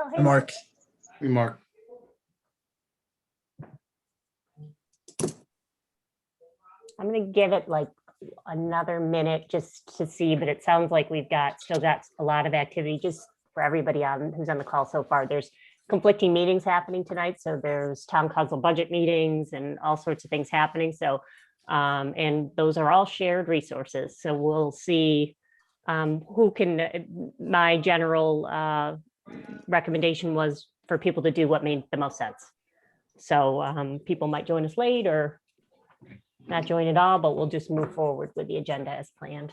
Michael. Hey, Mark. Hey, Mark. I'm going to give it like another minute just to see, but it sounds like we've still got a lot of activity just for everybody who's on the call so far. There's conflicting meetings happening tonight. So there's town council budget meetings and all sorts of things happening. So, and those are all shared resources. So we'll see who can, my general recommendation was for people to do what made the most sense. So people might join us late or not join at all, but we'll just move forward with the agenda as planned.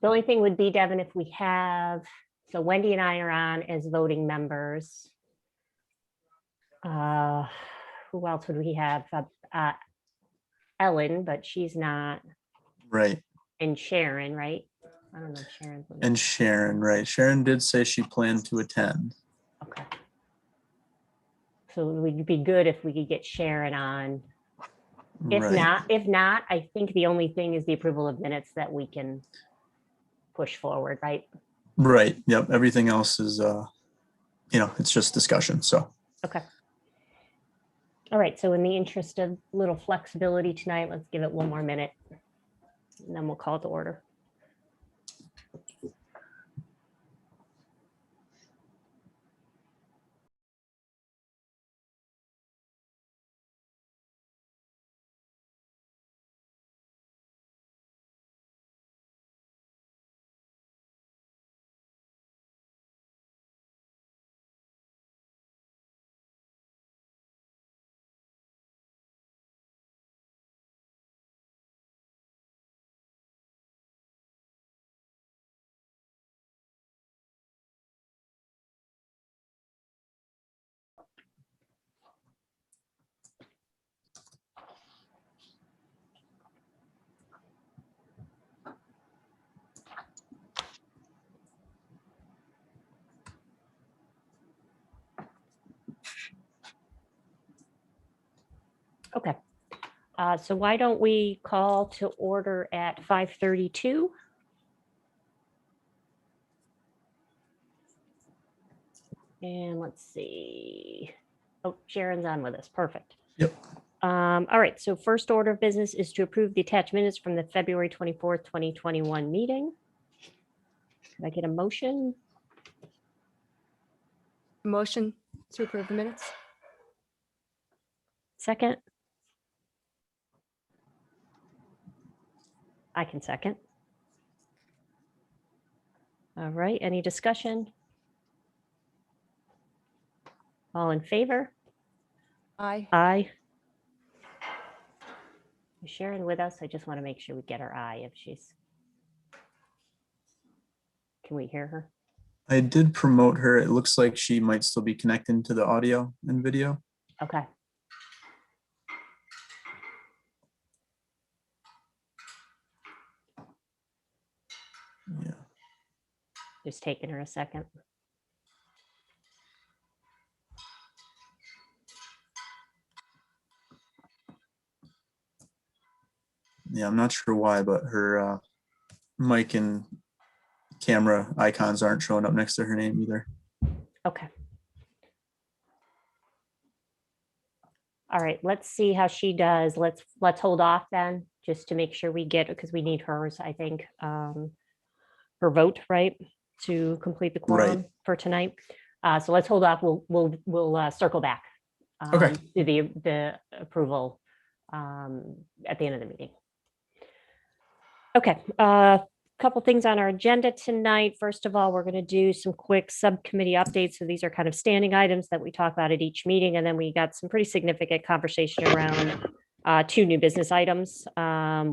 The only thing would be, Devin, if we have, so Wendy and I are on as voting members. Who else would we have? Ellen, but she's not. Right. And Sharon, right? I don't know if Sharon's. And Sharon, right. Sharon did say she planned to attend. Okay. So it would be good if we could get Sharon on. If not, I think the only thing is the approval of minutes that we can push forward, right? Right. Yep. Everything else is, it's just discussion. So. Okay. All right. So in the interest of little flexibility tonight, let's give it one more minute and then we'll call it to order. Okay. So why don't we call to order at 5:32? And let's see. Oh, Sharon's on with us. Perfect. Yep. All right. So first order of business is to approve the attached minutes from the February 24th, 2021 meeting. Can I get a motion? Motion to approve the minutes. Second? I can second. All right. Any discussion? All in favor? Aye. Aye. Is Sharon with us? I just want to make sure we get her eye if she's. Can we hear her? I did promote her. It looks like she might still be connecting to the audio and video. Okay. Yeah. Just taking her a second. Yeah, I'm not sure why, but her mic and camera icons aren't showing up next to her name either. Okay. All right, let's see how she does. Let's hold off then, just to make sure we get, because we need hers, I think, her vote, right, to complete the quorum for tonight. So let's hold off. We'll circle back Okay. to the approval at the end of the meeting. Okay, couple things on our agenda tonight. First of all, we're going to do some quick subcommittee updates. So these are kind of standing items that we talk about at each meeting. And then we got some pretty significant conversation around two new business items,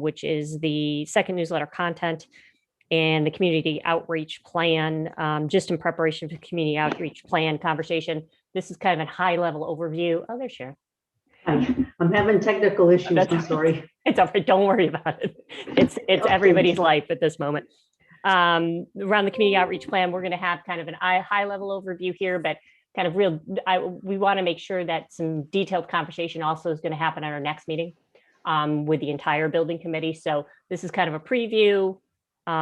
which is the second newsletter content and the community outreach plan, just in preparation for community outreach plan conversation. This is kind of a high level overview. Oh, there's Sharon. I'm having technical issues. I'm sorry. It's all right. Don't worry about it. It's everybody's life at this moment. Around the community outreach plan, we're going to have kind of an high level overview here, but kind of we want to make sure that some detailed conversation also is going to happen at our next meeting with the entire building committee. So this is kind of a preview.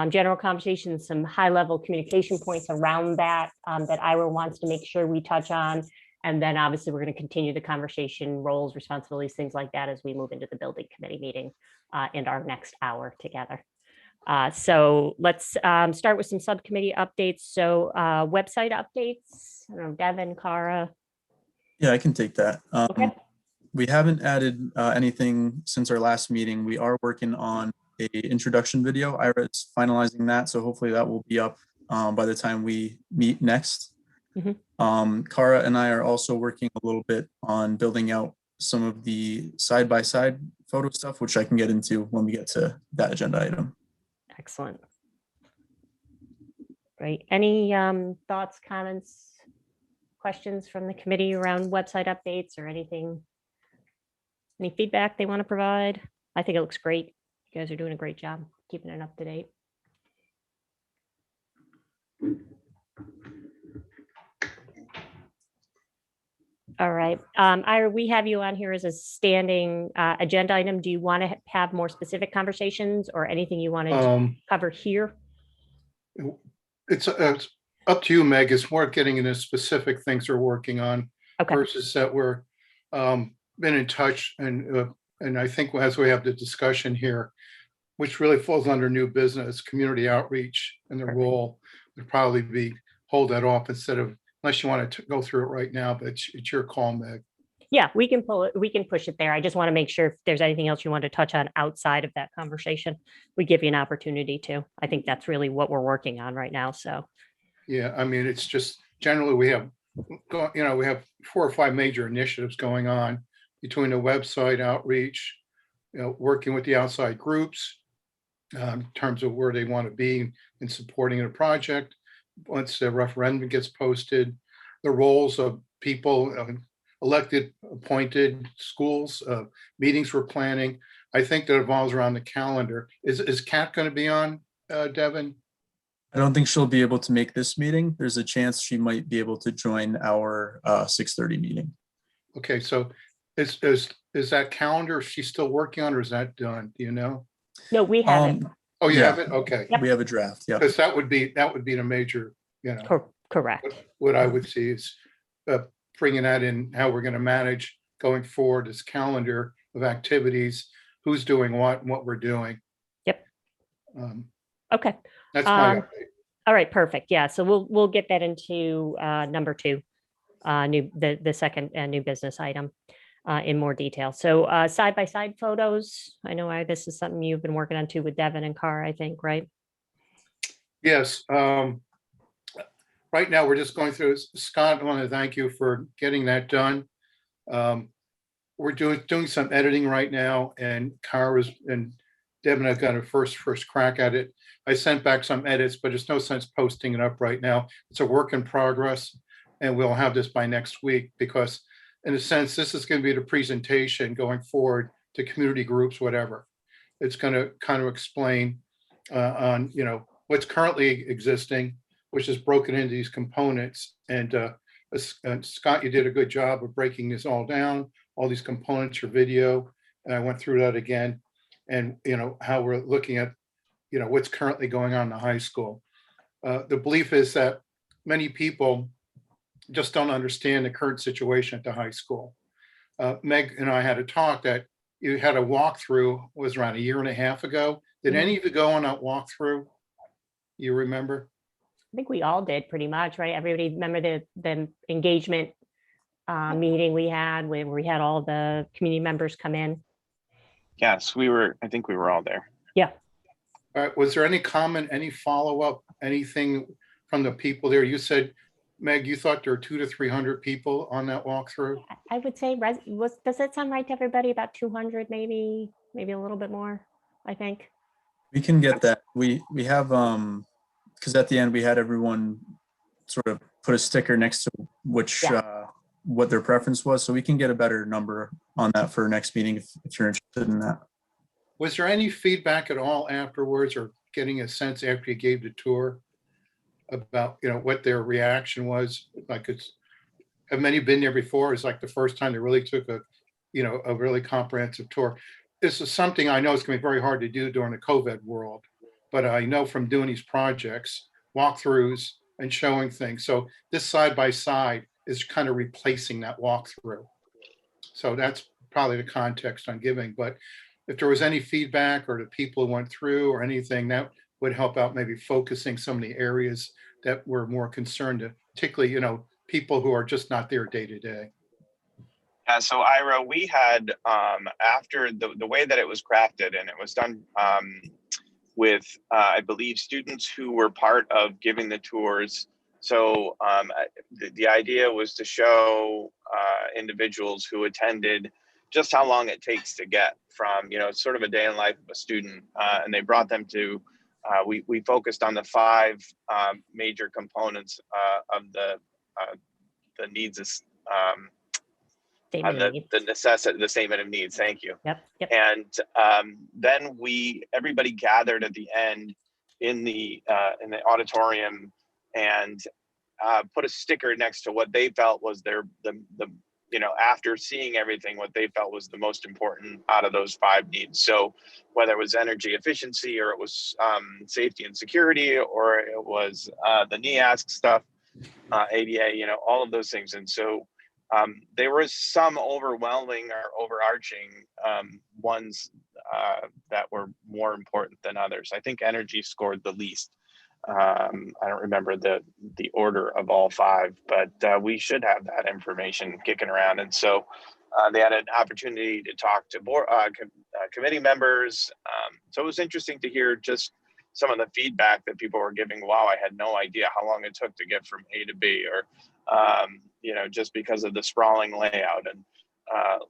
general conversations, some high-level communication points around that, that Ira wants to make sure we touch on. And then obviously, we're going to continue the conversation, roles, responsibilities, things like that as we move into the building committee meeting in our next hour together. So let's start with some subcommittee updates. So website updates, I don't know, Devin, Cara. Yeah, I can take that. Okay. We haven't added anything since our last meeting. We are working on a introduction video. Ira is finalizing that, so hopefully that will be up by the time we meet next. Cara and I are also working a little bit on building out some of the side-by-side photo stuff, which I can get into when we get to that agenda item. Excellent. Great. Any thoughts, comments, questions from the committee around website updates or anything? Any feedback they want to provide? I think it looks great. You guys are doing a great job keeping it up to date. All right. Ira, we have you on here as a standing agenda item. Do you want to have more specific conversations or anything you wanted to cover here? It's up to you, Meg. It's more getting into specific things we're working on versus that we're been in touch. And I think as we have the discussion here, which really falls under new business, community outreach and the role would probably be hold that off instead of, unless you want to go through it right now, but it's your call, Meg. Yeah, we can pull it. We can push it there. I just want to make sure if there's anything else you want to touch on outside of that conversation, we give you an opportunity to. I think that's really what we're working on right now. So. Yeah, I mean, it's just generally we have 4 or 5 major initiatives going on between the website outreach, working with the outside groups in terms of where they want to be in supporting a project. Once the referendum gets posted, the roles of people, elected, appointed, schools, meetings we're planning. I think that evolves around the calendar. Is Kat going to be on, Devin? I don't think she'll be able to make this meeting. There's a chance she might be able to join our 6:30 meeting. Okay, so is that calendar she's still working on, or is that done? Do you know? No, we have it. Oh, you yeah. have it? Okay. We have a draft. Yeah. Because that would be the major, Correct. what I would see is bringing that in, how we're going to manage going forward, this calendar of activities, who's doing what and what we're doing. Yep. Okay. That's my update. All right, perfect. Yeah, so we'll get that into number 2, the second new business item in more detail. So side-by-side photos. I know this is something you've been working on too with Devin and Cara, I think, right? Yes. Right now, we're just going through. Scott, I want to thank you for getting that done. We're doing some editing right now, and Cara and Devin have got a first crack at it. I sent back some edits, but there's no sense posting it up right now. It's a work in progress, and we'll have this by next week because, in a sense, this is going to be the presentation going forward to community groups, whatever. It's going to kind of explain on what's currently existing, which is broken into these components. And Scott, you did a good job of breaking this all down, all these components, your video, and I went through that again. And how we're looking at what's currently going on in the high school. The belief is that many people just don't understand the current situation at the high school. Meg and I had a talk that you had a walkthrough, was around 1.5 years ago. Did any of you go on that walkthrough? You remember? I think we all did pretty much, right? Everybody remember the engagement meeting we had where we had all the community members come in. Yes, I think we were all there. Yeah. All right. Was there any comment, any follow-up, anything from the people there? You said, Meg, you thought there were 200 to 300 people on that walkthrough? I would say, does that sound right to everybody? About 200, maybe a little bit more, I think. We can get that. We have, because at the end we had everyone sort of put a sticker next to which, what their preference was. So we can get a better number on that for next meeting if you're interested in that. Was there any feedback at all afterwards or getting a sense after you gave the tour about, what their reaction was? Like, have many been there before? It's like the first time they really took a really comprehensive tour. This is something I know it's going to be very hard to do during the COVID world, but I know from doing these projects, walkthroughs and showing things. So this side by side is kind of replacing that walkthrough. So that's probably the context I'm giving. But if there was any feedback or the people who went through or anything, that would help out maybe focusing some of the areas that we're more concerned to, particularly, people who are just not there day to day. Yeah, so Ira, we had after the way that it was crafted, and it was done with I believe students who were part of giving the tours. So the idea was to show individuals who attended just how long it takes to get from, it's sort of a day in life of a student, and they brought them to. We focused on the 5 major components of the needs. Statement of needs. The necessity, the statement of needs. Thank you. Yep. And then everybody gathered at the end in the auditorium and put a sticker next to what they felt was after seeing everything, what they felt was the most important out of those 5 needs. So whether it was energy efficiency, or it was safety and security, or it was the NEASC stuff, ADA, all of those things. And so there was some overwhelming or overarching ones that were more important than others. I think energy scored the least. I don't remember the order of all 5, but we should have that information kicking around. And so they had an opportunity to talk to board, committee members. So it was interesting to hear just some of the feedback that people were giving. Wow, I had no idea how long it took to get from A to B, or just because of the sprawling layout and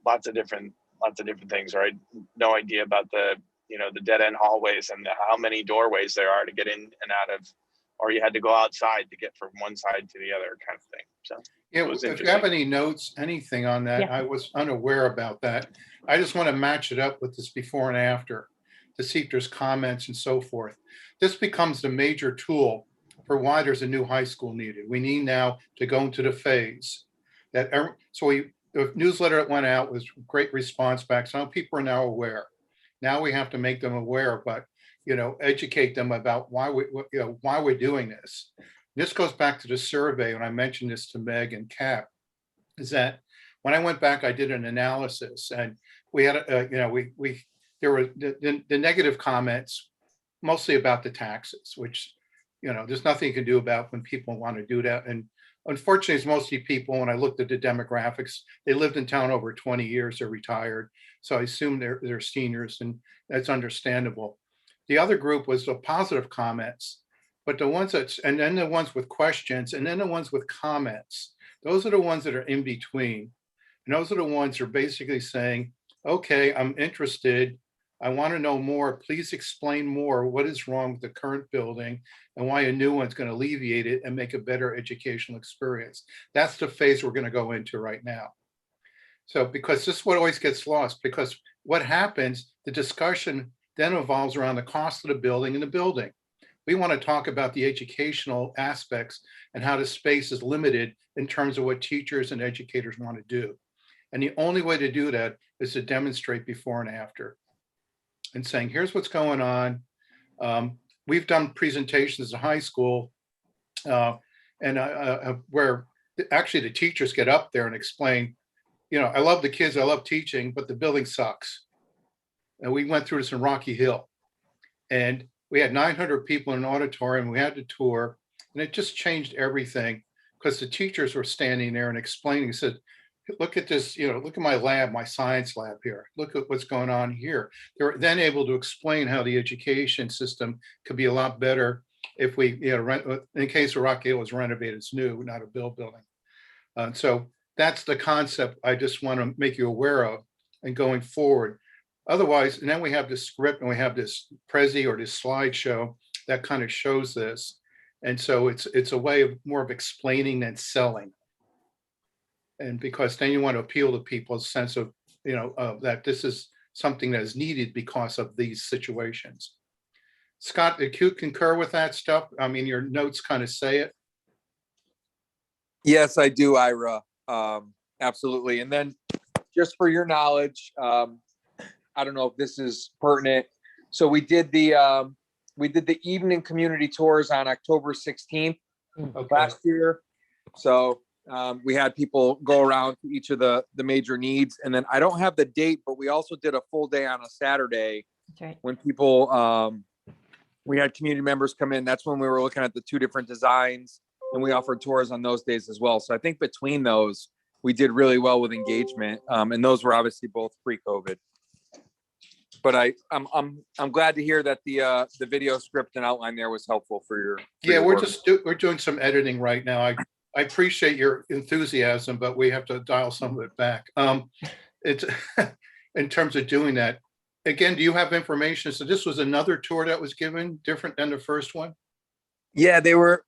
lots of different things. Or I had no idea about the dead end hallways and how many doorways there are to get in and out of, or you had to go outside to get from one side to the other, kind of thing. So Yeah, if you have any notes, anything on that, Yeah. I was unaware about that. I just want to match it up with this before and after to see if there's comments and so forth. This becomes the major tool for why there's a new high school needed. We need now to go into the phase that, the newsletter that went out was great response back. So now people are now aware. Now we have to make them aware, but, educate them about why we're doing this. This goes back to the survey, and I mentioned this to Meg and Cap, is that when I went back, I did an analysis, and we had, there were the negative comments, mostly about the taxes, which, there's nothing you can do about when people want to do that. And unfortunately, it's mostly people, when I looked at the demographics, they lived in town over 20 years, they're retired. So I assume they're seniors, and that's understandable. The other group was the positive comments, but the ones and then the ones with questions, and then the ones with comments. Those are the ones that are in between. And those are the ones that are basically saying, okay, I'm interested. I want to know more. Please explain more. What is wrong with the current building and why a new one's going to alleviate it and make a better educational experience. That's the phase we're going to go into right now. So, because this is what always gets lost, because what happens, the discussion then evolves around the cost of the building and the building. We want to talk about the educational aspects and how the space is limited in terms of what teachers and educators want to do. And the only way to do that is to demonstrate before and after and saying, here's what's going on. We've done presentations at high school where actually the teachers get up there and explain, I love the kids, I love teaching, but the building sucks. And we went through this in Rocky Hill, and we had 900 people in an auditorium. We had the tour, and it just changed everything because the teachers were standing there and explaining, said, look at this, look at my lab, my science lab here. Look at what's going on here. They were then able to explain how the education system could be a lot better if we, in case of Rocky Hill was renovated, it's new, not a building. So that's the concept I just want to make you aware of and going forward. Otherwise, and then we have this script and we have this Prezi or this slideshow that kind of shows this. And so it's a way of more of explaining than selling. And because then you want to appeal to people's sense of, that this is something that is needed because of these situations. Scott, did you concur with that stuff? I mean, your notes kind of say it. Yes, I do, Ira. Absolutely. And then just for your knowledge, I don't know if this is pertinent. So we did the we did the evening community tours on October 16th Okay. last year. So we had people go around to each of the major needs. And then I don't have the date, but we also did a full day on a Saturday That's right. when people, we had community members come in. That's when we were looking at the 2 different designs, and we offered tours on those days as well. So I think between those, we did really well with engagement. And those were obviously both pre-COVID. But I'm glad to hear that the video script and outline there was helpful for your. Yeah, we're doing some editing right now. I appreciate your enthusiasm, but we have to dial some of it back. It's in terms of doing that. Again, do you have information? So this was another tour that was given, different than the first one? Yeah, they were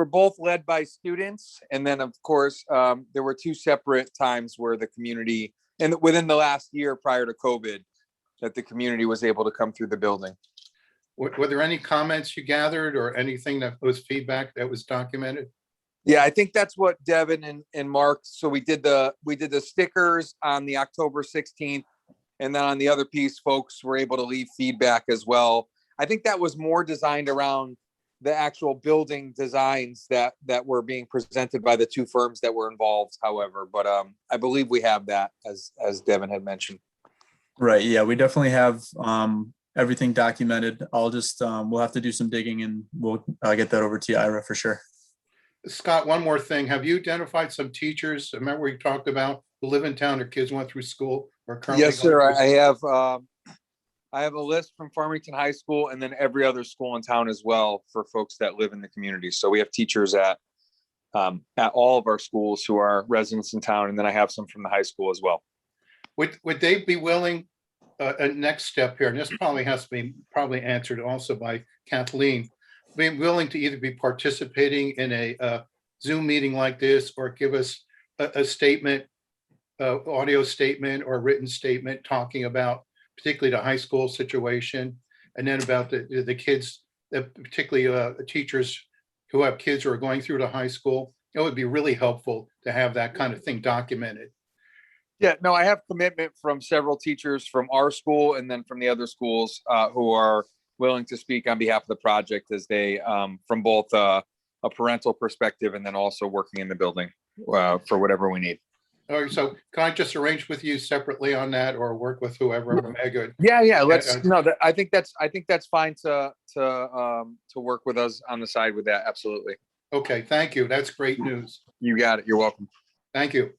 both led by students, and then of course there were 2 separate times where the community, and within the last year prior to COVID, that the community was able to come through the building. Were there any comments you gathered or anything that was feedback that was documented? Yeah, I think that's what Devin and Mark. So we did the stickers on the October 16th, and then on the other piece, folks were able to leave feedback as well. I think that was more designed around the actual building designs that were being presented by the 2 firms that were involved, however. But I believe we have that, as Devin had mentioned. Right, yeah, we definitely have everything documented. I'll just, we'll have to do some digging and we'll get that over to you, Ira, for sure. Scott, one more thing. Have you identified some teachers? Remember we talked about who live in town, their kids went through school or currently? Yes, sir. I have a list from Farmington High School and then every other school in town as well for folks that live in the community. So we have teachers at all of our schools who are residents in town, and then I have some from the high school as well. Would they be willing, a next step here, and this probably has to be answered also by Kathleen, being willing to either be participating in a Zoom meeting like this or give us a statement, audio statement or written statement talking about particularly the high school situation, and then about the kids, particularly the teachers who have kids who are going through the high school. It would be really helpful to have that kind of thing documented. Yeah, no, I have commitment from several teachers from our school and then from the other schools who are willing to speak on behalf of the project as they, from both a parental perspective and then also working in the building for whatever we need. All right, so can I just arrange with you separately on that or work with whoever? Meg? Yeah, let's, no, I think that's fine to work with us on the side with that. Absolutely. Okay, thank you. That's great news. You got it. You're welcome. Thank you.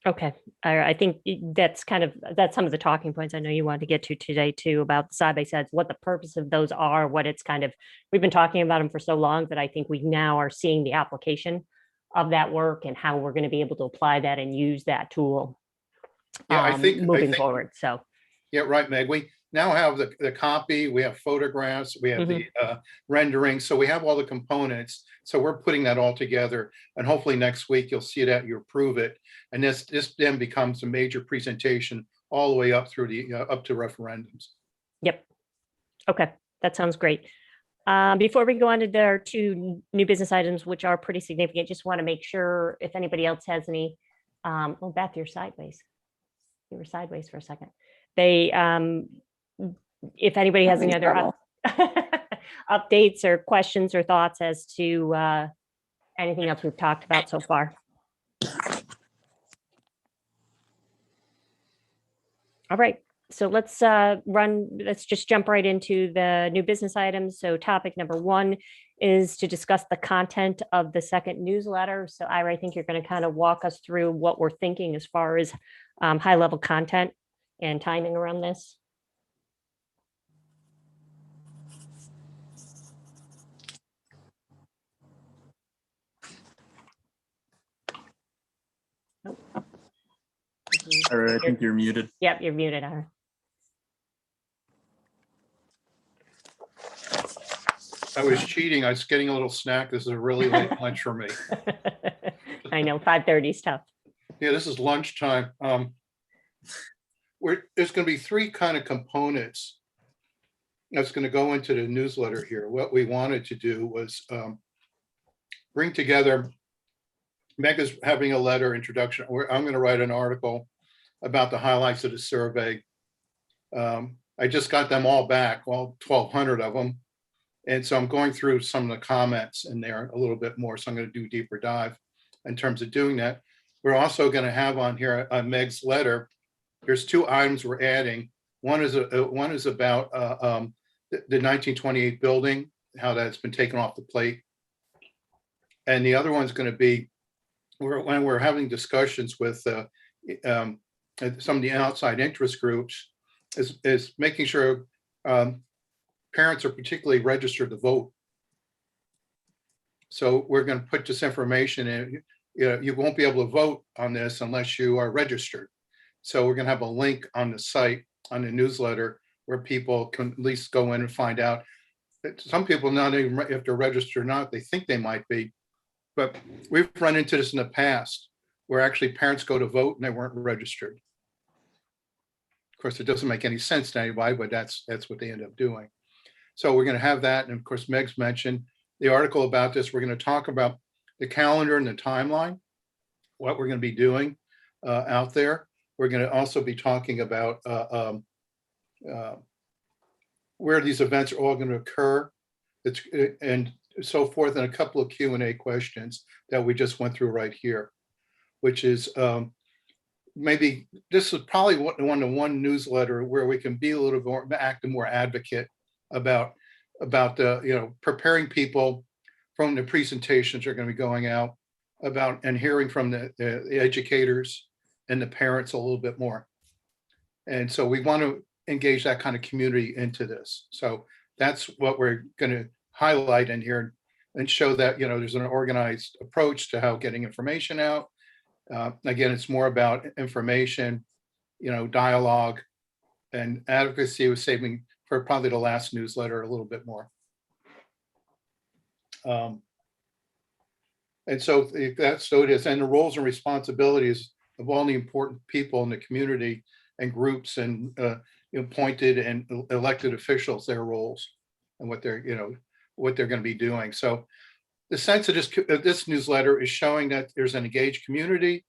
Okay, I think that's some of the talking points I know you wanted to get to today too, about the side-by-sides, what the purpose of those are, what it's we've been talking about them for so long that I think we now are seeing the application of that work and how we're going to be able to apply that and use that tool Yeah, I think moving forward. So yeah, right, Meg. We now have the copy, we have photographs, we have the rendering. So we have all the components. So we're putting that all together, and hopefully next week you'll see that, you approve it. And this then becomes a major presentation all the way up through the up to referendums. Yep. Okay, that sounds great. Before we go on to their 2 new business items, which are pretty significant, just want to make sure if anybody else has any, oh, Beth, you're sideways. You were sideways for a second. They, if anybody has any other updates or questions or thoughts as to anything else we've talked about so far. All right. So let's just jump right into the new business items. So topic number 1 is to discuss the content of the second newsletter. So Ira, I think you're going to kind of walk us through what we're thinking as far as high level content and timing around this. Ira, I think you're muted. Yep, you're muted, Ira. I was cheating. I was getting a little snack. This is a really late lunch for me. I know 5:30 is tough. Yeah, this is lunchtime. There's going to be 3 kind of components that's going to go into the newsletter here. What we wanted to do was bring together, Meg is having a letter introduction. I'm going to write an article about the highlights of the survey. I just got them all back, all 1,200 of them. And so I'm going through some of the comments in there a little bit more. So I'm going to do a deeper dive in terms of doing that. We're also going to have on here Meg's letter. There's 2 items we're adding. One is about the 1928 building, how that's been taken off the plate. And the other one's going to be when we're having discussions with some of the outside interest groups, is making sure parents are particularly registered to vote. So we're going to put this information in. You won't be able to vote on this unless you are registered. So we're going to have a link on the site, on the newsletter, where people can at least go in and find out. Some people, not even if they're registered or not, they think they might be. But we've run into this in the past where actually parents go to vote and they weren't registered. Of course, it doesn't make any sense to anybody, but that's what they end up doing. So we're going to have that. And of course, Meg's mentioned the article about this. We're going to talk about the calendar and the timeline, what we're going to be doing out there. We're going to also be talking about where these events are all going to occur, and so forth, and a couple of Q&A questions that we just went through right here, which is maybe this is probably one newsletter where we can be a little more active, more advocate about the preparing people from the presentations that are going to be going out about and hearing from the educators and the parents a little bit more. And so we want to engage that kind of community into this. So that's what we're going to highlight in here and show that, there's an organized approach to how getting information out. Again, it's more about information, dialogue, and advocacy was saving for probably the last newsletter a little bit more. And so that's so it is. And the roles and responsibilities of all the important people in the community and groups and appointed and elected officials, their roles and what they're going to be doing. So the sense of this newsletter is showing that there's an engaged community.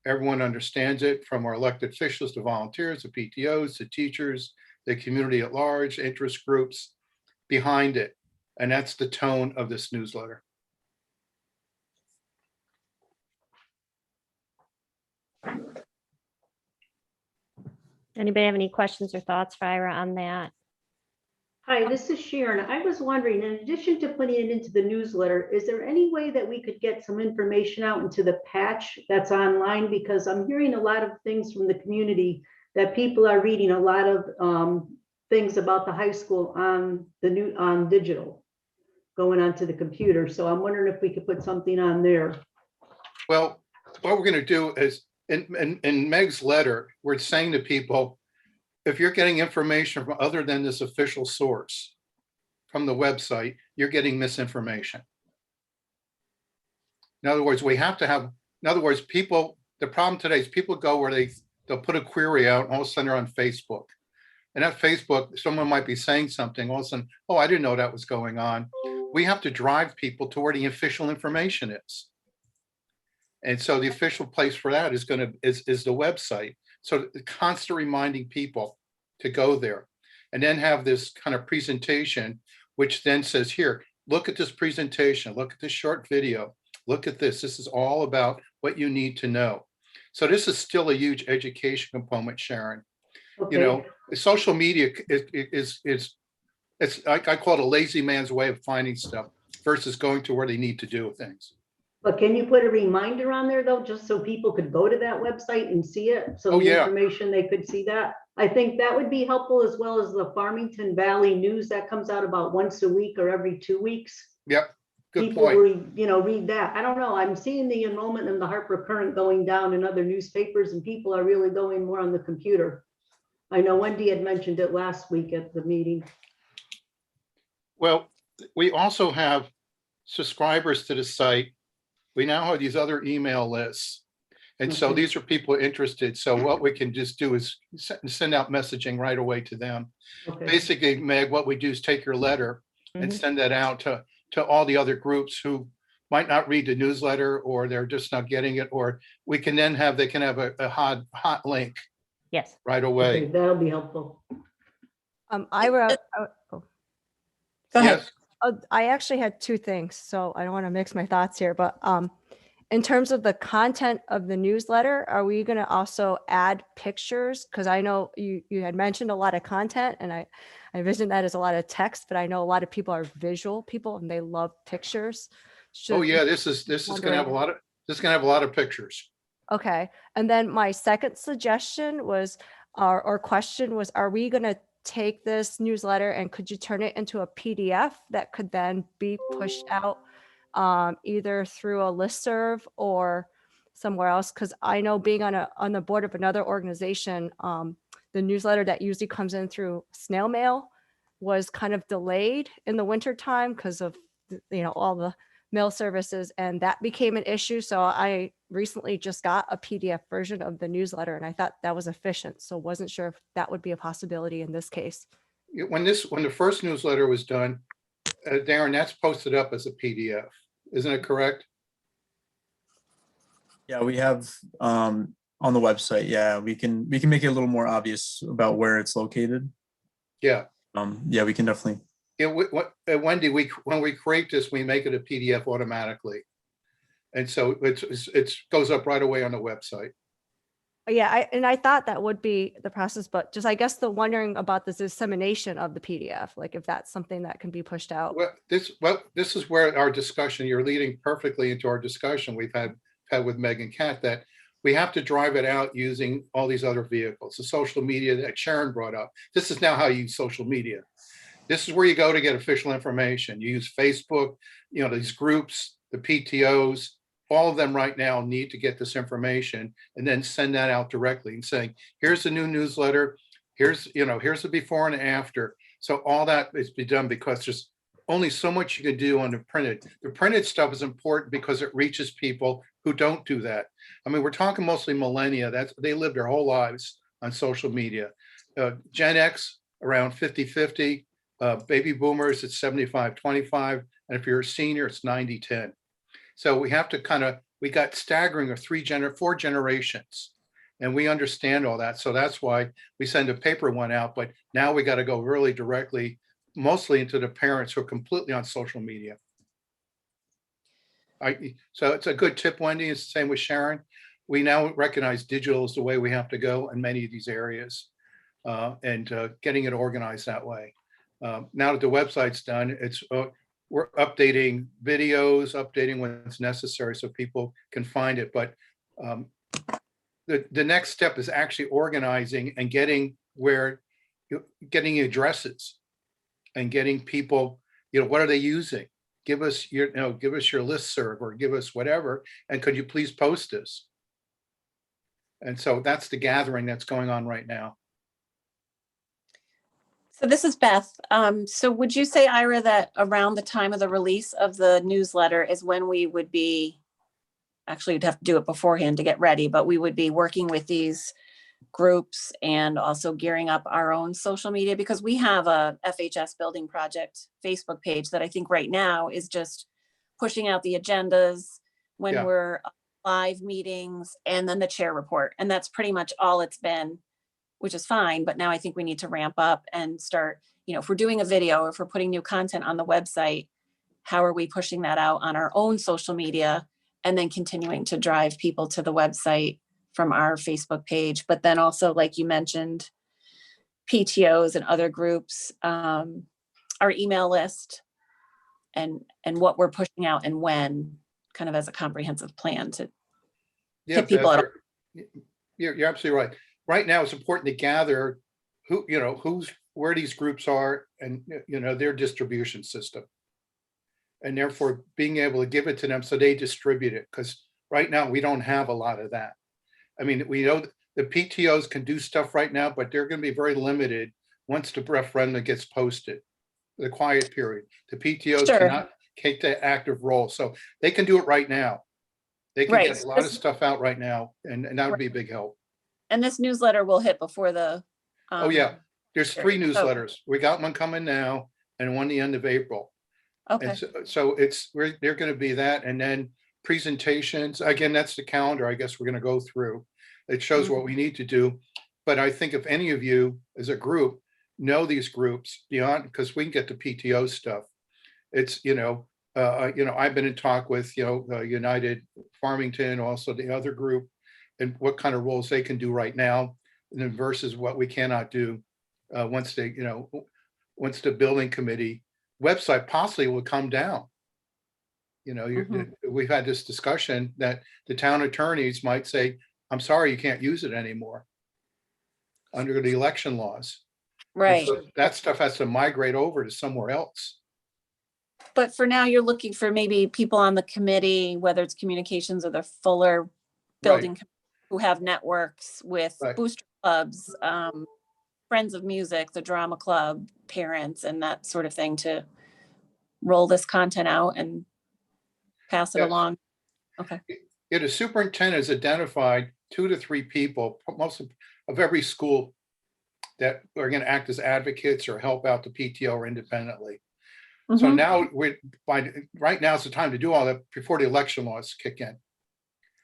Everyone understands it, from our elected officials to volunteers, to PTOs, to teachers, the community at large, interest groups behind it. And that's the tone of this newsletter. Anybody have any questions or thoughts for Ira on that? Hi, this is Sharon. I was wondering, in addition to putting it into the newsletter, is there any way that we could get some information out into the patch that's online? Because I'm hearing a lot of things from the community that people are reading a lot of things about the high school on digital, going onto the computer. So I'm wondering if we could put something on there. Well, what we're going to do is in Meg's letter, we're saying to people, if you're getting information from other than this official source from the website, you're getting misinformation. In other words, people, the problem today is people go where they'll put a query out, and all of a sudden they're on Facebook. And at Facebook, someone might be saying something, all of a sudden, oh, I didn't know that was going on. We have to drive people to where the official information is. And so the official place for that is the website. So constant reminding people to go there, and then have this kind of presentation, which then says, here, look at this presentation, look at this short video, look at this. This is all about what you need to know. So this is still a huge education component, Sharon. Okay. Social media I call it a lazy man's way of finding stuff versus going to where they need to do things. But can you put a reminder on there though, just so people could go to that website and see it? So the information, they could see that. I think that would be helpful, as well as the Farmington Valley News that comes out about once a week or every 2 weeks. Yep, good People point. read that. I don't know. I'm seeing the enrollment in the Harper Current going down in other newspapers, and people are really going more on the computer. I know Wendy had mentioned it last week at the meeting. Well, we also have subscribers to the site. We now have these other email lists. And so these are people interested. So what we can just do is send out messaging right away to them. Okay. Basically, Meg, what we do is take your letter and send that out to all the other groups who might not read the newsletter, or they're just not getting it, or we can then they can have a hot link Yes. right away. Okay, that'll be helpful. I wrote, Go ahead. Yes, I actually had two things, so I don't want to mix my thoughts here, but in terms of the content of the newsletter, are we going to also add pictures? Because I know you had mentioned a lot of content, and I envision that as a lot of text, but I know a lot of people are visual people and they love pictures. oh Should- yeah, this is gonna have a lot of, this is gonna have a lot of pictures. Okay. And then my second suggestion was, or question was, are we going to take this newsletter and could you turn it into a PDF that could then be pushed out either through a listserv or somewhere else? Because I know being on the board of another organization, the newsletter that usually comes in through snail mail was kind of delayed in the winter time because of all the mail services, and that became an issue. So I recently just got a PDF version of the newsletter and I thought that was efficient. So wasn't sure if that would be a possibility in this case. When the first newsletter was done, Darren, that's posted up as a PDF, isn't it correct? Yeah, we have on the website. Yeah, we can make it a little more obvious about where it's located. Yeah. Yeah, we can definitely. Yeah, Wendy, when we create this, we make it a PDF automatically. And so it goes up right away on the website. Yeah, I thought that would be the process, but just I guess the wondering about the dissemination of the PDF, like if that's something that can be pushed out. Well, this is where our discussion, you're leading perfectly into our discussion we've had with Meg and Kat, that we have to drive it out using all these other vehicles, the social media that Sharon brought up. This is now how you use social media. This is where you go to get official information. You use Facebook, these groups, the PTOs, all of them right now need to get this information and then send that out directly and saying, here's the new newsletter. Here's the before and after. So all that is be done because there's only so much you can do on the printed. The printed stuff is important because it reaches people who don't do that. I mean, we're talking mostly millennia. They live their whole lives on social media. Gen X around 50-50. Baby boomers, it's 75-25. And if you're a senior, it's 90-10. So we have to we got staggering of 4 generations. And we understand all that. So that's why we send a paper one out. But now we got to go really directly, mostly into the parents who are completely on social media. So it's a good tip, Wendy. It's the same with Sharon. We now recognize digital is the way we have to go in many of these areas and getting it organized that way. Now that the website's done, we're updating videos, updating when it's necessary so people can find it. But the next step is actually organizing and getting addresses and getting people, what are they using? Give us your listserv or give us whatever. And could you please post this? And so that's the gathering that's going on right now. So this is Beth. So would you say, Ira, that around the time of the release of the newsletter is when we would be, actually you'd have to do it beforehand to get ready, but we would be working with these groups and also gearing up our own social media, because we have a FHS building project Facebook page that I think right now is just pushing out the agendas when Yeah. we're live meetings and then the chair report. And that's pretty much all it's been, which is fine. But now I think we need to ramp up and start, if we're doing a video, if we're putting new content on the website, how are we pushing that out on our own social media and then continuing to drive people to the website from our Facebook page. But then also, like you mentioned, PTOs and other groups, our email list and what we're pushing out and when, kind of as a comprehensive plan to hit people Beth, at you're absolutely right. Right now, it's important to gather where these groups are and their distribution system, and therefore being able to give it to them so they distribute it. Because right now we don't have a lot of that. I mean, we know the PTOs can do stuff right now, but they're going to be very limited once the referendum gets posted. The quiet period, the PTOs Sure. cannot take that active role, so they can do it right now. They can Right. get a lot of stuff out right now, and that would be a big help. And this newsletter will hit before the. Oh yeah, there's 3 period. newsletters. We got one coming now and one the end of April. Okay. And so they're going to be that, and then presentations. Again, that's the calendar. I guess we're going to go through. It shows what we need to do. But I think if any of you as a group know these groups beyond, because we can get the PTO stuff. It's, I've been in talk with, United Farmington, also the other group, and what kind of roles they can do right now, and then versus what we cannot do once the building committee website possibly will come down. We've had this discussion that the town attorneys might say, I'm sorry, you can't use it anymore under the election laws. And Right. so that stuff has to migrate over to somewhere else. But for now, you're looking for maybe people on the committee, whether it's communications or the Fuller building, who have networks with Right. booster clubs, friends of music, the drama club, parents, and that sort of thing to roll this content out and pass it Yes. along. Okay. A superintendent has identified 2 to 3 people, most of every school, that are going to act as advocates or help out the PTO or independently. So Mhm. now right now is the time to do all that before the election laws kick in.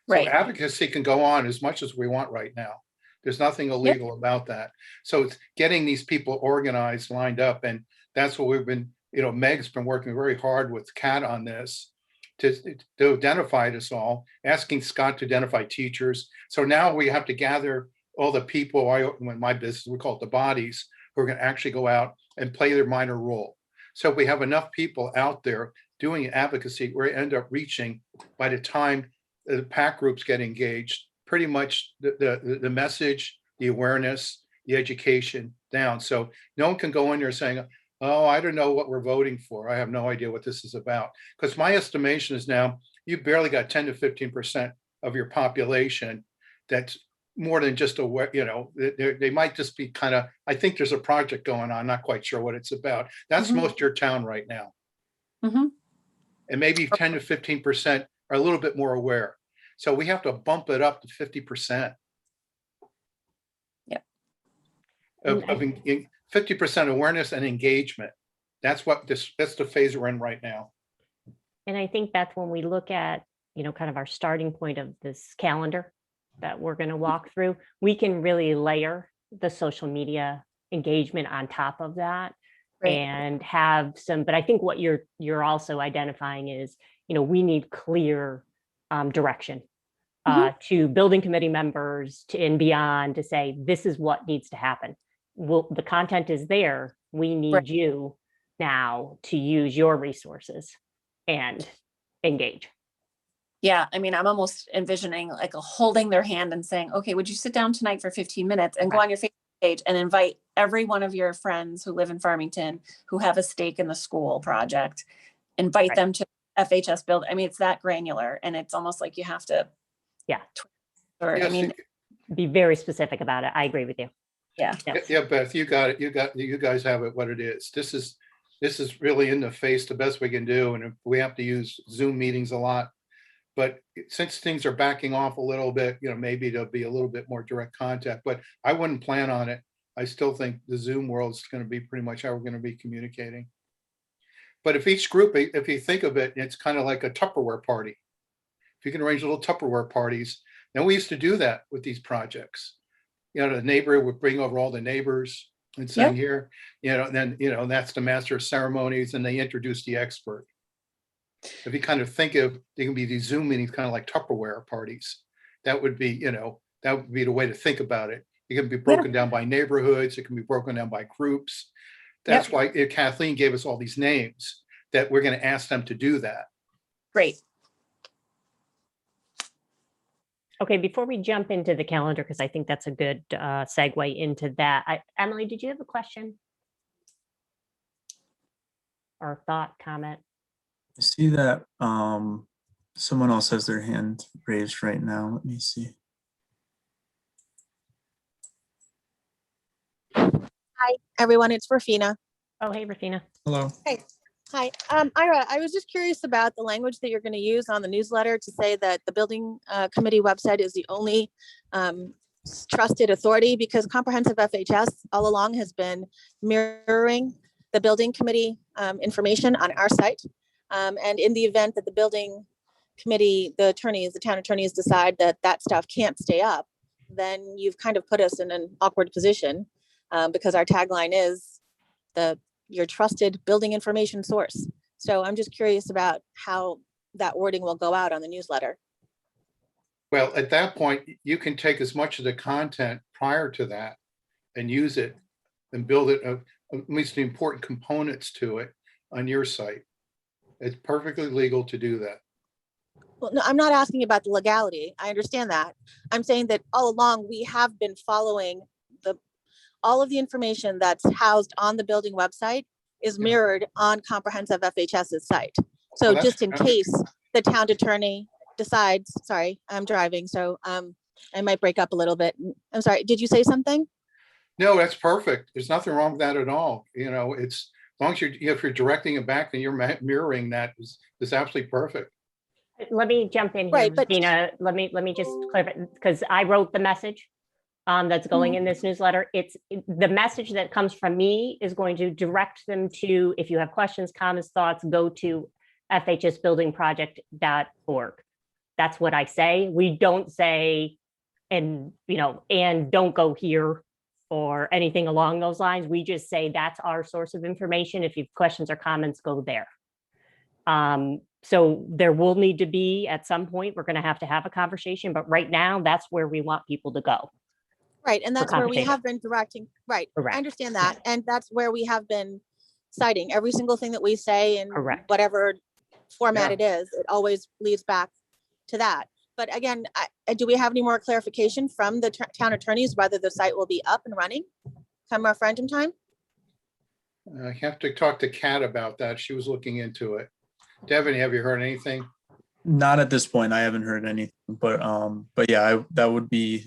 So Right. advocacy can go on as much as we want right now. There's nothing illegal about that. So it's getting these people organized, lined up, and that's what we've been, Meg's been working very hard with Kat on this to identify us all, asking Scott to identify teachers. So now we have to gather all the people, in my business, we call it the bodies, who are going to actually go out and play their minor role. So if we have enough people out there doing advocacy, we end up reaching, by the time the PAC groups get engaged, pretty much the message, the awareness, the education down. So no one can go in there saying, oh, I don't know what we're voting for. I have no idea what this is about. Because my estimation is now you've barely got 10 to 15% of your population that's more than just aware, they might just be kind of, I think there's a project going on, not quite sure what it's about. That's Mhm. most of your town right now. Mhm. And maybe 10 to 15% are a little bit more aware. So we have to bump it up to 50%. Yep. Of 50% awareness and engagement. That's the phase we're in right now. And I think that's when we look at, kind of our starting point of this calendar that we're going to walk through, we can really layer the social media engagement on top of that. Right. And have some, but I think what you're also identifying is, we need clear direction to building committee members and beyond to say, this is what needs to happen. Well, the content is there. We need Right. you now to use your resources and engage. Yeah, I mean, I'm almost envisioning like holding their hand and saying, okay, would you sit down tonight for 15 minutes and go on your Facebook page and invite every one of your friends who live in Farmington, who have a stake in the school project, invite them to FHS build. I mean, it's that granular, and it's almost like you have to. Yeah. Yes, I mean, be very specific about it. I agree with you. Yeah. Yes. Yeah, Beth, you got it. You guys have it what it is. This is really in the face, the best we can do. And if we have to use Zoom meetings a lot, but since things are backing off a little bit, maybe there'll be a little bit more direct contact, but I wouldn't plan on it. I still think the Zoom world is going to be pretty much how we're going to be communicating. But if each group, if you think of it, it's kind of like a Tupperware party. If you can arrange little Tupperware parties, and we used to do that with these projects. The neighbor would bring over all the neighbors and saying here, then, that's the master of ceremonies, and they introduce the expert. If you kind of think of, they can be these Zoom meetings, kind of like Tupperware parties. That would be, the way to think about it. It can be broken down by neighborhoods. It can be broken down by groups. That's why Kathleen gave us all these names that we're going to ask them to do that. Great. Okay, before we jump into the calendar, because I think that's a good segue into that. Emily, did you have a question? Or thought, comment? I see that someone else has their hand raised right now. Let me see. Hi, everyone. It's Rafina. Oh, hey, Rafina. Hello. Hey. Hi. Ira, I was just curious about the language that you're going to use on the newsletter to say that the building committee website is the only trusted authority, because Comprehensive FHS all along has been mirroring the building committee information on our site. And in the event that the building committee, the town attorneys decide that that stuff can't stay up, then you've kind of put us in an awkward position. because our tagline is your trusted building information source. So I'm just curious about how that wording will go out on the newsletter. Well, at that point, you can take as much of the content prior to that and use it and build it, at least the important components to it on your site. It's perfectly legal to do that. Well, no, I'm not asking about the legality. I understand that. I'm saying that all along we have been following all of the information that's housed on the building website is Yeah. mirrored on Comprehensive FHS's site. So Well, that's just in fantastic. case the town attorney decides, sorry, I'm driving, so I might break up a little bit. I'm sorry, did you say something? No, that's perfect. There's nothing wrong with that at all. You know, it's as long as if you're directing it back and you're mirroring that is absolutely perfect. Let me jump in here, Right, but- Dina. Let me just clarify, because I wrote the message that's going in this newsletter. The message that comes from me is going to direct them to, if you have questions, comments, thoughts, go to fhsbuildingproject.org. That's what I say. We don't say, and don't go here or anything along those lines. We just say that's our source of information. If you have questions or comments, go there. So there will need to be, at some point, we're going to have a conversation, but right now that's where we want people to go. Right, and that's where we conversating. have been directing, right, Correct. I understand that, and that's where we have been citing every single thing that we say in Correct. whatever format Yeah. it is, it always leads back to that. But again, do we have any more clarification from the town attorneys whether the site will be up and running come referendum time? I have to talk to Kat about that. She was looking into it. Devin, have you heard anything? Not at this point. I haven't heard anything, but yeah,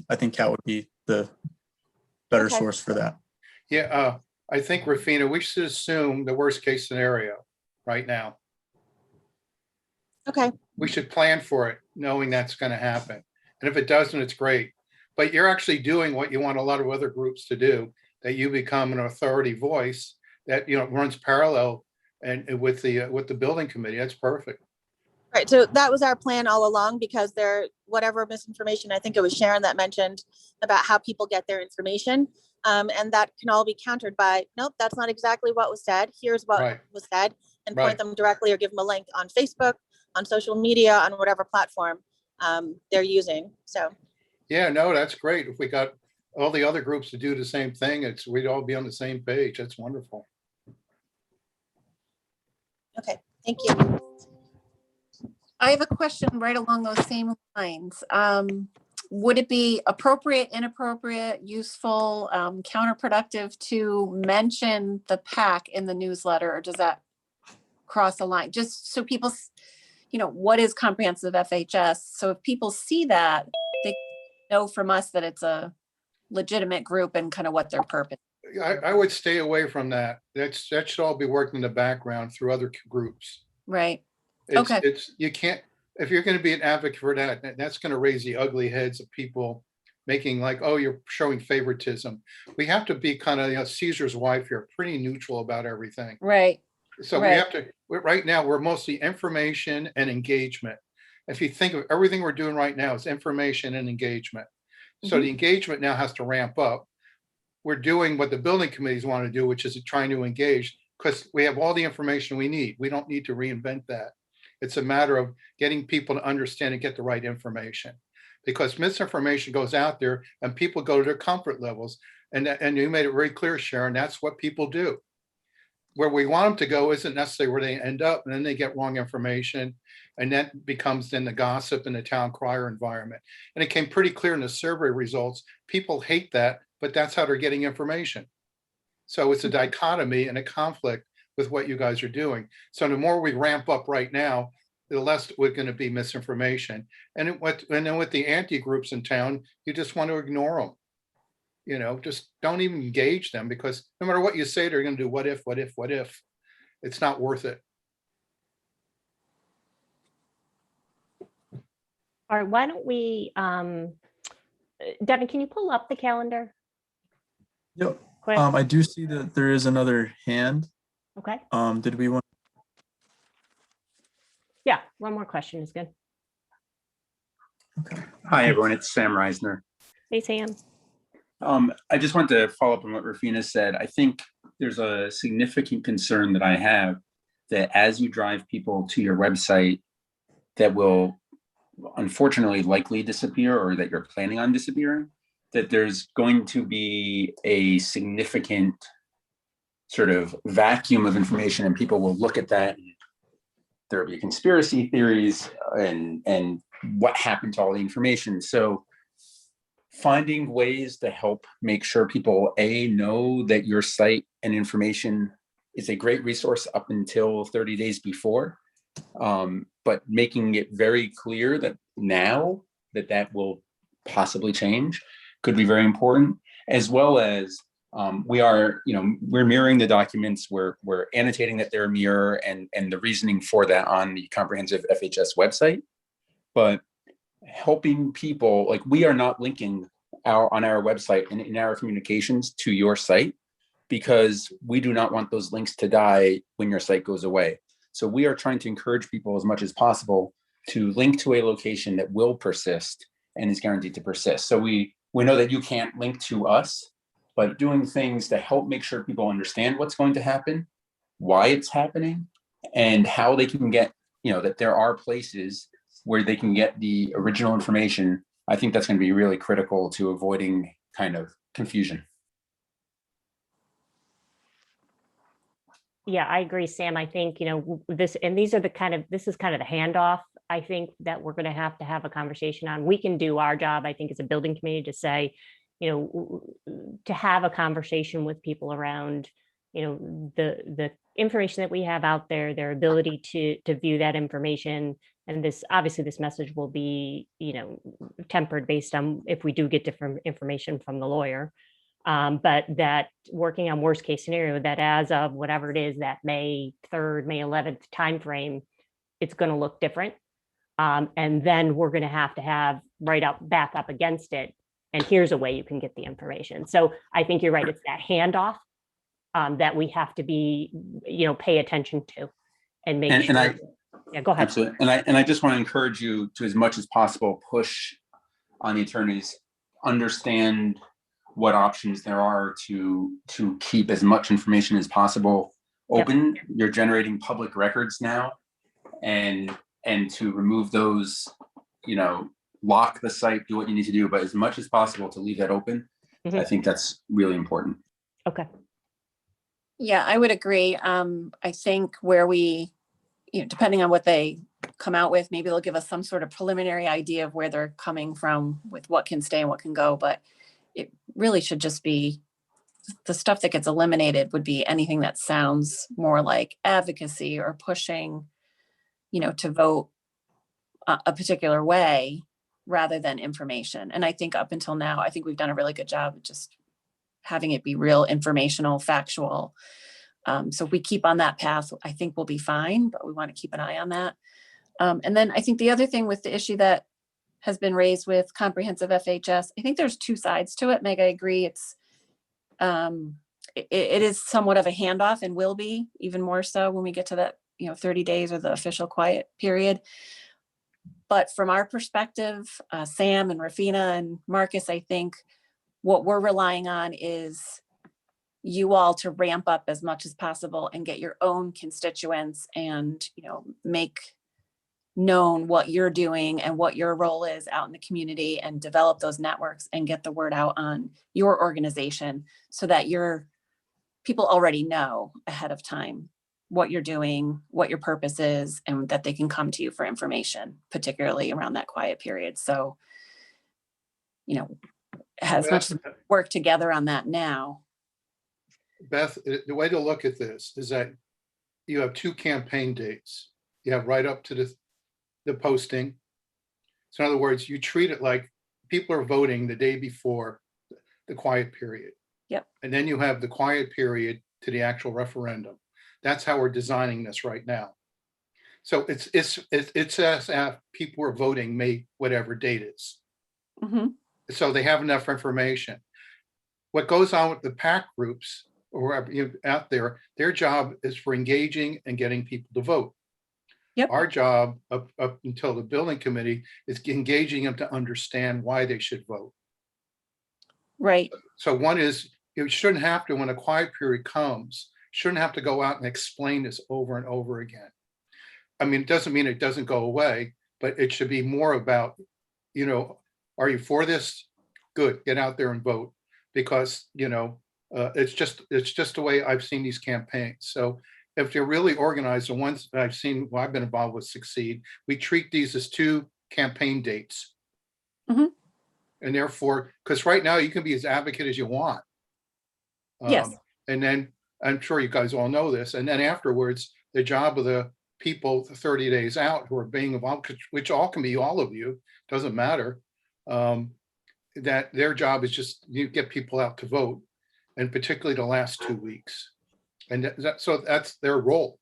I think Kat would be the better Okay. source for that. Yeah, I think, Rafina, we should assume the worst case scenario right now. Okay, We should plan for it, knowing that's going to happen. And if it doesn't, it's great. But you're actually doing what you want a lot of other groups to do, that you become an authority voice that, runs parallel and with the building committee. That's perfect. right, so that was our plan all along, because whatever misinformation, I think it was Sharon that mentioned about how people get their information. And that can all be countered by, nope, that's not exactly what was said. Here's what Right. was said, and Right. point them directly or give them a link on Facebook, on social media, on whatever platform they're using. So, Yeah, no, that's great. If we got all the other groups to do the same thing, we'd all be on the same page. That's wonderful. okay, thank you. I have a question right along those same lines. Would it be appropriate, inappropriate, useful, counterproductive to mention the PAC in the newsletter, or does that cross a line? Just so people, what is Comprehensive FHS? So if people see that, they know from us that it's a legitimate group and kind of what their purpose. I would stay away from that. That should all be worked in the background through other groups. Right. Okay. You can't, if you're going to be an advocate for that, that's going to raise the ugly heads of people making like, oh, you're showing favoritism. We have to be kind of, Caesar's wife here, pretty neutral about everything. Right. So we have to, right now, we're mostly information and engagement. If you think of everything we're doing right now, it's information and engagement. So the engagement now has to ramp up. We're doing what the building committees want to do, which is trying to engage, because we have all the information we need. We don't need to reinvent that. It's a matter of getting people to understand and get the right information, because misinformation goes out there and people go to their comfort levels. And you made it very clear, Sharon, that's what people do. Where we want them to go isn't necessarily where they end up, and then they get wrong information. And that becomes then the gossip and the town crier environment. And it came pretty clear in the survey results. People hate that, but that's how they're getting information. So it's a dichotomy and a conflict with what you guys are doing. So the more we ramp up right now, the less we're going to be misinformation. And then with the anti-groups in town, you just want to ignore them. Just don't even engage them, because no matter what you say, they're going to do what if. It's not worth it. All right, why don't we, Devin, can you pull up the calendar? Yep. Quick? I do see that there is another hand. Okay, Did we want? yeah, one more question is good. Okay. Hi, everyone. It's Sam Reisner. Hey, Sam. I just want to follow up on what Rafina said. I think there's a significant concern that I have that as you drive people to your website that will unfortunately likely disappear or that you're planning on disappearing, that there's going to be a significant sort of vacuum of information and people will look at that. There will be conspiracy theories and what happened to all the information. So finding ways to help make sure people know that your site and information is a great resource up until 30 days before, but making it very clear that now that will possibly change could be very important, as well as we're mirroring the documents, we're annotating that they're a mirror and the reasoning for that on the comprehensive FHS website, but helping people, like we are not linking on our website and in our communications to your site because we do not want those links to die when your site goes away. So we are trying to encourage people as much as possible to link to a location that will persist and is guaranteed to persist. So we know that you can't link to us, but doing things to help make sure people understand what's going to happen, why it's happening, and how they can get, that there are places where they can get the original information. I think that's going to be really critical to avoiding kind of confusion. Yeah, I agree, Sam. I think, this is kind of the handoff, I think, that we're going to have a conversation on. We can do our job, I think, as a building committee to say, to have a conversation with people around, the information that we have out there, their ability to view that information. And obviously this message will be, tempered based on if we do get different information from the lawyer. But that working on worst case scenario, that as of whatever it is, that May 3rd, May 11th timeframe, it's going to look different. And then we're going to have back up against it. And here's a way you can get the information. So I think you're right. It's that handoff that we have to be, pay attention to and make sure. Yeah, go ahead. Absolutely. And I just want to encourage you to, as much as possible, push on the attorneys, understand what options there are to keep as much information as possible open. Yep. You're generating public records now, and to remove those, lock the site, do what you need to do, but as much as possible to leave that open. Mm-hmm. I think that's really important. Okay. Yeah, I would agree. I think where we, depending on what they come out with, maybe they'll give us some sort of preliminary idea of where they're coming from with what can stay and what can go. But it really should just be the stuff that gets eliminated would be anything that sounds more like advocacy or pushing, to vote a particular way rather than information. And I think up until now, I think we've done a really good job of just having it be real informational, factual. So if we keep on that path, I think we'll be fine, but we want to keep an eye on that. And then I think the other thing with the issue that has been raised with comprehensive FHS, I think there's two sides to it. Meg, I agree. It's it is somewhat of a handoff and will be even more so when we get to that 30 days or the official quiet period. But from our perspective, Sam and Rafina and Marcus, I think what we're relying on is you all to ramp up as much as possible and get your own constituents and, make known what you're doing and what your role is out in the community and develop those networks and get the word out on your organization so that your people already know ahead of time what you're doing, what your purpose is, and that they can come to you for information, particularly around that quiet period. So, as much as we work together on that now. Beth, the way to look at this is that you have two campaign dates. You have right up to the posting. So in other words, you treat it like people are voting the day before the quiet period. Yep. And then you have the quiet period to the actual referendum. That's how we're designing this right now. So it's as people are voting May whatever date is. Mm-hmm. So they have enough information. What goes on with the PAC groups or out there, their job is for engaging and getting people to vote. Yep. Our job up until the building committee is engaging them to understand why they should vote. Right. So one is, you shouldn't have to, when a quiet period comes, shouldn't have to go out and explain this over and over again. I mean, it doesn't mean it doesn't go away, but it should be more about, you know, are you for this? Good, get out there and vote, because, you know, it's just the way I've seen these campaigns. So if they're really organized, the ones that I've seen, well, I've been involved with succeed, we treat these as 2 campaign dates. Mhm. And therefore, because right now you can be as advocate as you want. Yes. And then, I'm sure you guys all know this, and then afterwards, the job of the people 30 days out who are being involved, which all can be all of you, doesn't matter. That their job is just, you get people out to vote, and particularly the last 2 weeks. And so that's their role.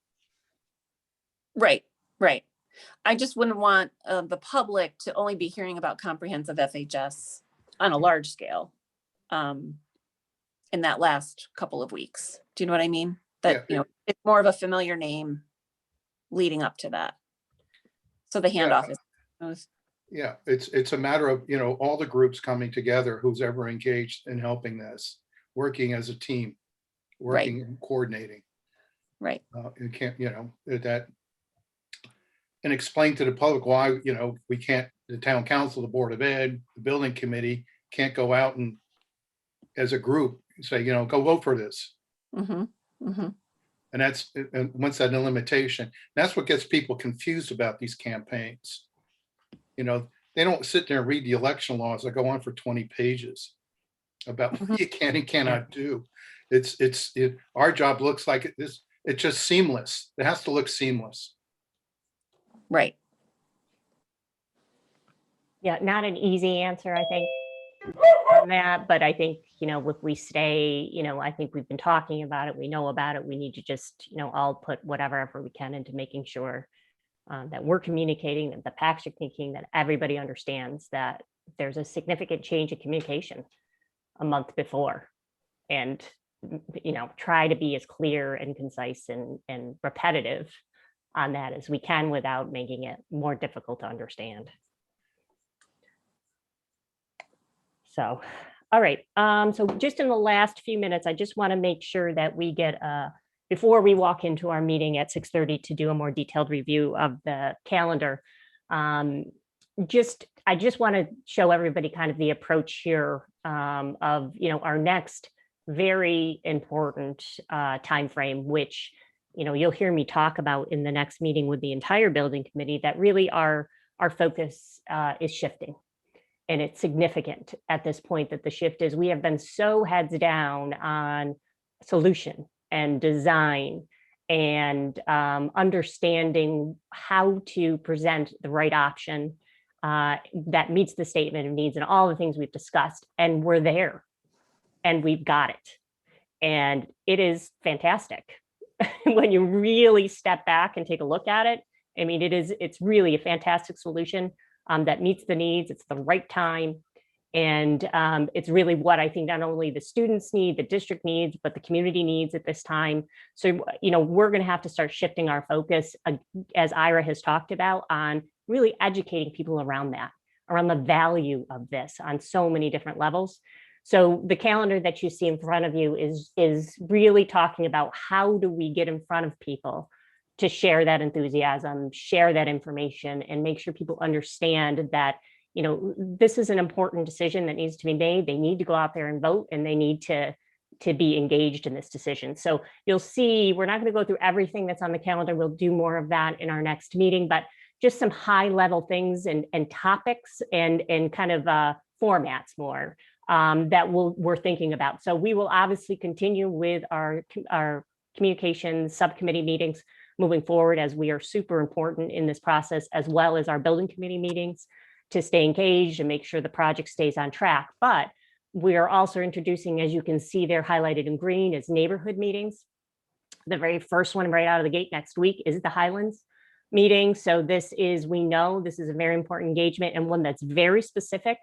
Right. Right. I just wouldn't want the public to only be hearing about comprehensive FHS on a large scale in that last couple of weeks. Do you know what I mean? That, Yeah. you know, it's more of a familiar name leading up to that. So the handoff is smooth. Yeah, it's a matter of, you know, all the groups coming together, who's ever engaged in helping this, working as a team, working and coordinating. Right. You can't, you know, that, and explain to the public why, you know, we can't, the town council, the board of ed, the building committee can't go out and, as a group, say, you know, go vote for this. Mm-hmm. Mm-hmm. And that's, and once that limitation, that's what gets people confused about these campaigns. You know, they don't sit there and read the election laws that go on for 20 pages about what you can and cannot do. Our job looks like it's just seamless. It has to look seamless. Right. Yeah, not an easy answer, I think, on that, but I think, you know, if we stay, you know, I think we've been talking about it, we know about it, we need to just, you know, all put whatever effort we can into making sure that we're communicating, that the PACs are communicating, that everybody understands that there's a significant change in communication a month before. And, you know, try to be as clear and concise and repetitive on that as we can without making it more difficult to understand. So, all right. So just in the last few minutes, I just want to make sure that we get before we walk into our meeting at 6:30 to do a more detailed review of the calendar. I just want to show everybody kind of the approach here of, you know, our next very important timeframe, which, you know, you'll hear me talk about in the next meeting with the entire building committee, that really our focus is shifting. And it's significant at this point that the shift is, we have been so heads down on solution and design and understanding how to present the right option that meets the statement of needs and all the things we've discussed. And we're there and we've got it. And it is fantastic when you really step back and take a look at it. I mean, it's really a fantastic solution that meets the needs. It's the right time. And it's really what I think not only the students need, the district needs, but the community needs at this time. So, you know, we're going to have to start shifting our focus, as Ira has talked about, on really educating people around that, around the value of this on so many different levels. So the calendar that you see in front of you is really talking about how do we get in front of people to share that enthusiasm, share that information, and make sure people understand that, you know, this is an important decision that needs to be made. They need to go out there and vote, and they need to be engaged in this decision. So you'll see, we're not going to go through everything that's on the calendar. We'll do more of that in our next meeting, but just some high level things and topics and kind of formats more that we're thinking about. So we will obviously continue with our communications subcommittee meetings moving forward, as we are super important in this process, as well as our building committee meetings, to stay engaged and make sure the project stays on track. But we are also introducing, as you can see there highlighted in green, is neighborhood meetings. The very first one right out of the gate next week is the Highlands meeting. So this is, we know this is a very important engagement and one that's very specific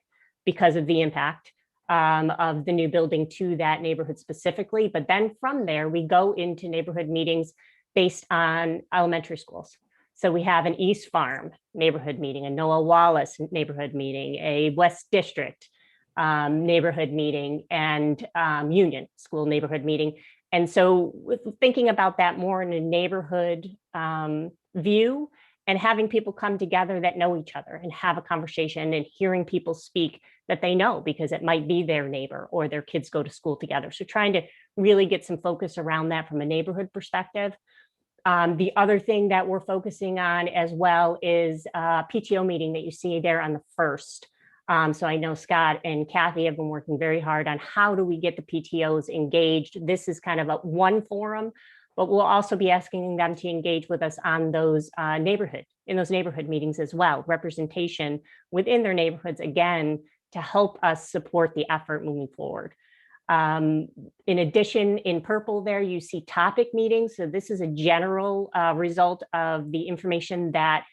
because of the impact of the new building to that neighborhood specifically. But then from there, we go into neighborhood meetings based on elementary schools. So we have an East Farm neighborhood meeting, a Noah Wallace neighborhood meeting, a West District neighborhood meeting and Union School neighborhood meeting. And so with thinking about that more in a neighborhood view and having people come together that know each other and have a conversation and hearing people speak that they know because it might be their neighbor or their kids go to school together. So trying to really get some focus around that from a neighborhood perspective. The other thing that we're focusing on as well is a PTO meeting that you see there on the 1st. So I know Scott and Kathy have been working very hard on how do we get the PTOs engaged. This is kind of a one forum, but we'll also be asking them to engage with us on those in those neighborhood meetings as well, representation within their neighborhoods, again, to help us support the effort moving forward. In addition, in purple there, you see topic meetings. So this is a general result of the information that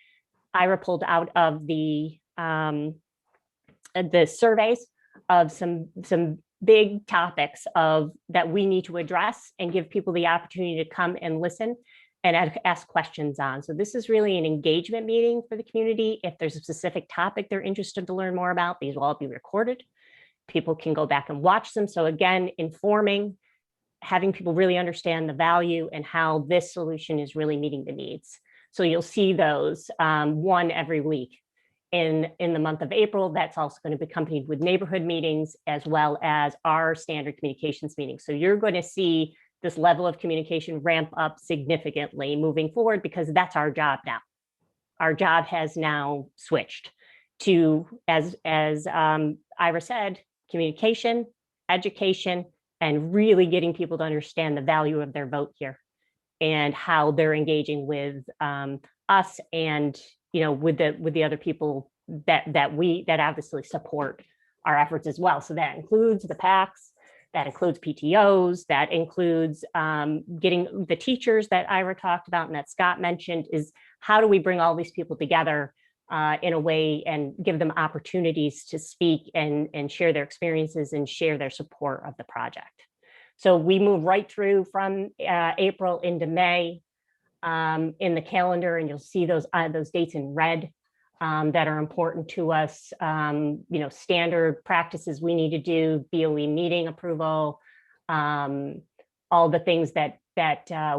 Ira pulled out of the surveys of some big topics that we need to address and give people the opportunity to come and listen and ask questions on. So this is really an engagement meeting for the community. If there's a specific topic they're interested to learn more about, these will all be recorded. People can go back and watch them. So again, informing, having people really understand the value and how this solution is really meeting the needs. So you'll see those one every week. In the month of April, that's also going to be accompanied with neighborhood meetings as well as our standard communications meetings. So you're going to see this level of communication ramp up significantly moving forward because that's our job now. Our job has now switched to, as Ira said, communication, education, and really getting people to understand the value of their vote here and how they're engaging with us and with the other people that obviously support our efforts as well. So that includes the PACs, that includes PTOs, that includes getting the teachers that Ira talked about and that Scott mentioned, is how do we bring all these people together in a way and give them opportunities to speak and share their experiences and share their support of the project. So we move right through from April into May in the calendar, and you'll see those dates in red that are important to us. Standard practices we need to do, BOE meeting approval, all the things that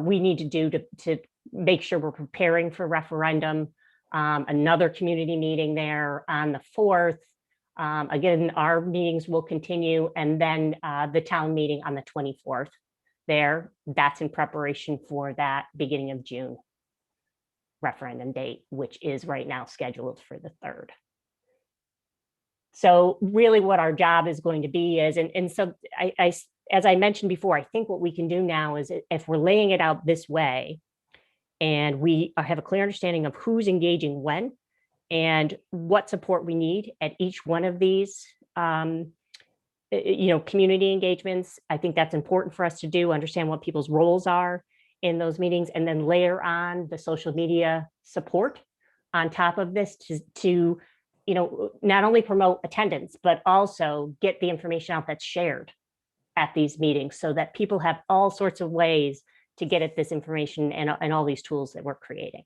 we need to do to make sure we're preparing for referendum. Another community meeting there on the 4th. Again, our meetings will continue, and then the town meeting on the 24th there. That's in preparation for that beginning of June referendum date, which is right now scheduled for the 3rd. So really what our job is going to be is, and so as I mentioned before, I think what we can do now is if we're laying it out this way, and we have a clear understanding of who's engaging when and what support we need at each one of these community engagements. I think that's important for us to do, understand what people's roles are in those meetings, and then layer on the social media support on top of this to not only promote attendance, but also get the information out that's shared at these meetings so that people have all sorts of ways to get at this information and all these tools that we're creating.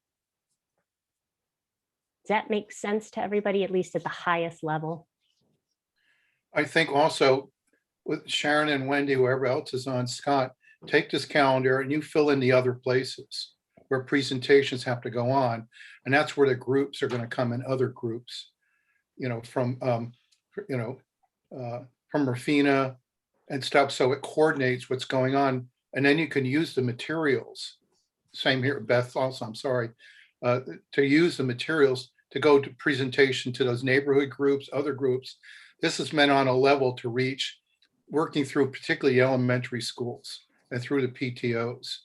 Does that make sense to everybody, at least at the highest level? I think also with Sharon and Wendy, whoever else is on, Scott, take this calendar and you fill in the other places where presentations have to go on. And that's where the groups are going to come in, other groups, from Rafina and stuff. So it coordinates what's going on. And then you can use the materials. Same here, Beth also, I'm sorry, to use the materials to go to presentation to those neighborhood groups, other groups. This is meant on a level to reach, working through particularly elementary schools and through the PTOs,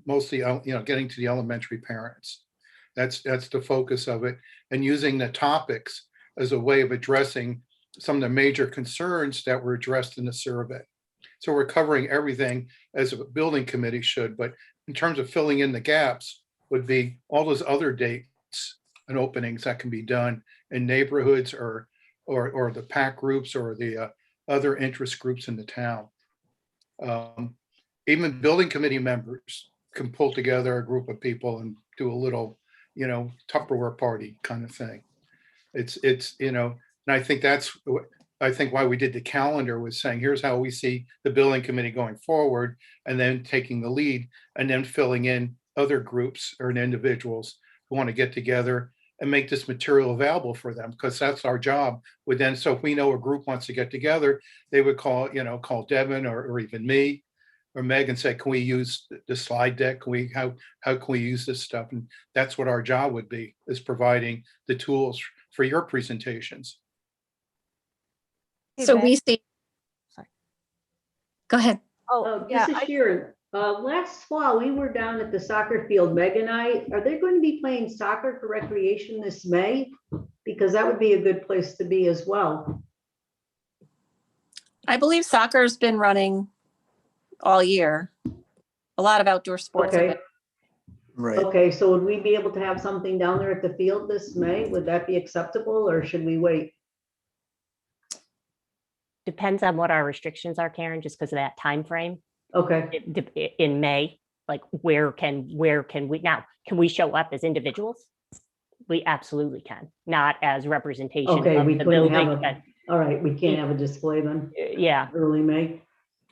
mostly, getting to the elementary parents. That's the focus of it. And using the topics as a way of addressing some of the major concerns that were addressed in the survey. So we're covering everything as a building committee should, but in terms of filling in the gaps would be all those other dates and openings that can be done in neighborhoods or the PAC groups or the other interest groups in the town. Even building committee members can pull together a group of people and do a little, Tupperware party kind of thing. And I think that's I think why we did the calendar was saying, here's how we see the building committee going forward, and then taking the lead, and then filling in other groups or individuals who want to get together and make this material available for them, because that's our job. With then, so if we know a group wants to get together, they would call Devin or even me or Meg and say, can we use the slide deck? How can we use this stuff? And that's what our job would be, is providing the tools for your presentations. Hey, So Meg. we see. Sorry. Go ahead. Oh, This yeah, is Sharon. Last fall, we were down at the soccer field, Meg and I. Are they going to be playing soccer for recreation this May? Because that would be a good place to be as well. I believe soccer's been running all year. A lot of outdoor sports. have Okay, been- Right. okay, so would we be able to have something down there at the field this May? Would that be acceptable, or should we wait? Depends on what our restrictions are, Karen, just because of that time frame. Okay, In May, like where can we now, can we show up as individuals? We absolutely can, not as representation okay, of we the couldn't have building. a, all right, we can't have a display then, Yeah, early May,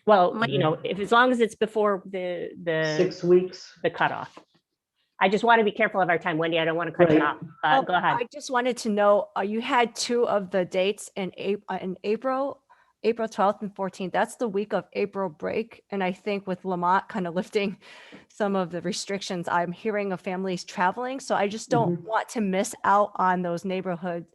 well, if as long as it's before the 6 weeks. the cutoff. I just want to be careful of our time, Wendy. I don't want to cut you Right. off. Oh, Go ahead. I just wanted to know, you had two of the dates in April 12th and 14th. That's the week of April break. And I think with Lamont kind of lifting some of the restrictions, I'm hearing of families traveling. So I just don't want to miss out on those neighborhood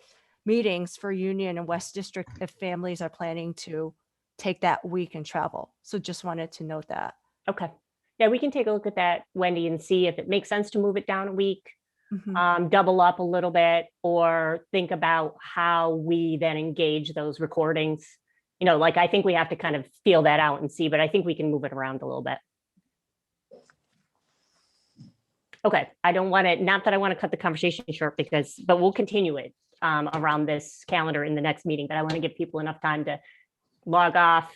meetings for Union and West District if families are planning to take that week and travel. So just wanted to note that. Okay. Yeah, we can take a look at that, Wendy, and see if it makes sense to move it down a week, Mhm. double up a little bit, or think about how we then engage those recordings. Like I think we have to kind of feel that out and see, but I think we can move it around a little bit. Okay, I don't want to, not that I want to cut the conversation short but we'll continue it around this calendar in the next meeting, but I want to give people enough time to log off,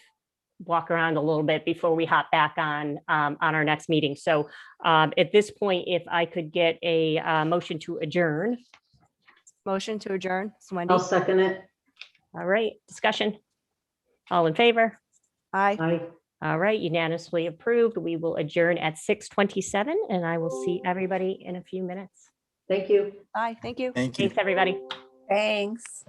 walk around a little bit before we hop back on our next meeting. So at this point, if I could get a motion to adjourn. Motion to adjourn. It's Wendy. I'll second it. All right, discussion. All in favor? Aye. Aye. All right, unanimously approved. We will adjourn at 6:27 and I will see everybody in a few minutes. Thank you. Aye. Thank you. Thank you. Thanks, everybody. Thanks.